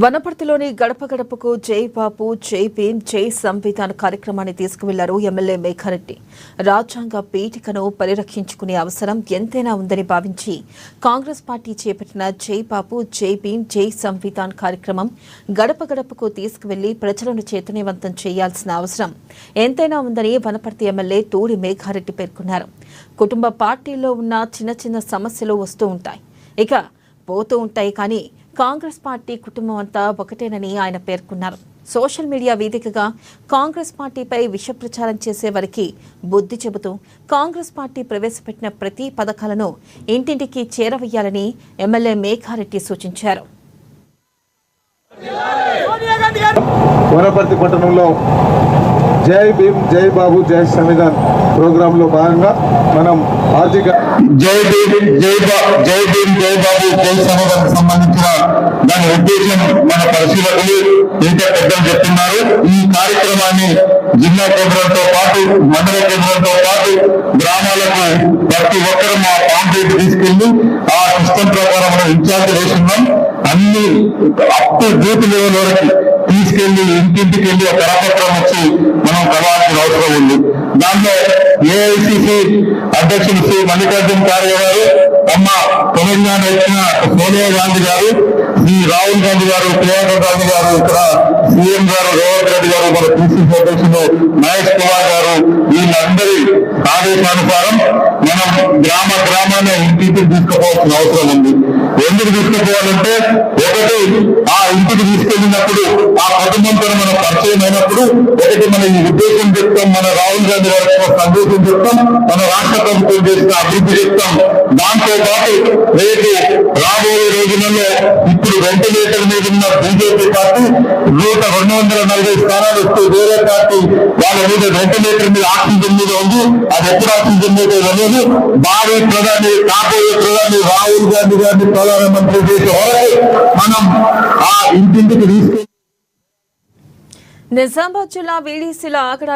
వనపర్తిలోని గడప గడపకు జై బాపు జై భీమ్ జై సంవిధాన్ కార్యక్రమాన్ని తీసుకువెళ్లారు ఎమ్మెల్యే మేఘారెడ్డి. రాజ్యాంగ పీఠికను పరిరక్షించుకునే అవసరం ఎంతైనా ఉందని భావించి కాంగ్రెస్ పార్టీ చేపట్టిన జై బాపు జై భీమ్ జై సంవిధాన్ కార్యక్రమం గడప గడపకు తీసుకువెళ్లి ప్రజలను చైతన్యవంతం చేయాల్సిన అవసరం ఎంతైనా ఉందని వనపర్తి ఎమ్మెల్యే తూడి మేఘారెడ్డి పేర్కొన్నారు. కుటుంబ పార్టీల్లో ఉన్న చిన్న చిన్న సమస్యలు వస్తూ ఉంటాయి, ఇక పోతూ ఉంటాయి, కానీ కాంగ్రెస్ పార్టీ కుటుంబం అంతా ఒకటేనని ఆయన పేర్కొన్నారు. సోషల్ మీడియా వేదికగా కాంగ్రెస్ పార్టీపై విష ప్రచారం చేసే వారికి బుద్ధి చెబుతూ కాంగ్రెస్ పార్టీ ప్రవేశపెట్టిన ప్రతి పథకాలను ఇంటింటికి చేరవేయాలని ఎమ్మెల్యే మేఘారెడ్డి సూచించారు. వనపర్తి పట్టణంలో జై భీమ్ జై బాబు జై సంవిధాన్ ప్రోగ్రామ్ లో భాగంగా మనం ఆర్థిక జై భీమ్ జై బాబు జై సంవిధాన్ సంబంధించిన దాని ఉద్దేశం మన పరిశీలకులు ఇంత పెద్దలు చెప్తున్నారు. ఈ కార్యక్రమాన్ని జిల్లా కేంద్రంతో పాటు మండల కేంద్రంతో పాటు గ్రామాలకు ప్రతి ఒక్కరూ మా పాంప్లెట్ తీసుకెళ్లి ఆ సిస్టమ్ ప్రకారం మనం ఇన్ఛార్జ్ వేస్తున్నాం. అన్ని అప్ టు బూత్ లెవెల్ వరకు తీసుకెళ్లి ఇంటింటికి వెళ్ళి ఒక కరపత్రం వచ్చి మనం కలవాల్సిన అవసరం ఉంది. దాంట్లో ఏఐసిసి అధ్యక్షులు శ్రీ మల్లికార్జున ఖార్గే గారు, అమ్మ తెలంగాణ ఇచ్చిన సోనియా గాంధీ గారు, శ్రీ రాహుల్ గాంధీ గారు, ప్రియాంక గాంధీ గారు, ఇక్కడ సీఎం గారు రేవంత్ రెడ్డి గారు, మన పిసిసి అధ్యక్షులు మహేష్ కుమార్ గారు, వీళ్ళందరి ఆదేశానుసారం మనం గ్రామాన్ని ఇంటికి తీసుకుపోవాల్సిన అవసరం ఉంది. ఎందుకు తీసుకుపోవాలంటే, ఒకటి ఆ ఇంటికి తీసుకెళ్ళినప్పుడు ఆ కుటుంబంతో మనం పరిచయం అయినప్పుడు ఒకటి మన ఈ ఉద్దేశం చెప్తాం, మన రాహుల్ గాంధీ గారి సందేశం చెప్తాం, మన రాష్ట్ర ప్రభుత్వం చేసిన అభివృద్ధి చెప్తాం. దాంతో పాటు రేపు రాబోయే రోజులలో ఇప్పుడు వెంటిలేటర్ మీద ఉన్న బీజేపీ పార్టీ 240 స్థానాలు వస్తే వేరే పార్టీ వాళ్ళ మీద వెంటిలేటర్ మీద ఆక్సిజన్ మీద ఉంది. అది ఎప్పుడు ఆక్సిజన్ మీద అనేది భారీ ప్రధాని కాబోయే ప్రధాని రాహుల్ గాంధీ గారిని ప్రధానమంత్రి చేసే వరకు మనం ఆ ఇంటింటికి తీసుకెళ్ళి నిజామాబాద్ జిల్లా వీడీసీల ఆగడ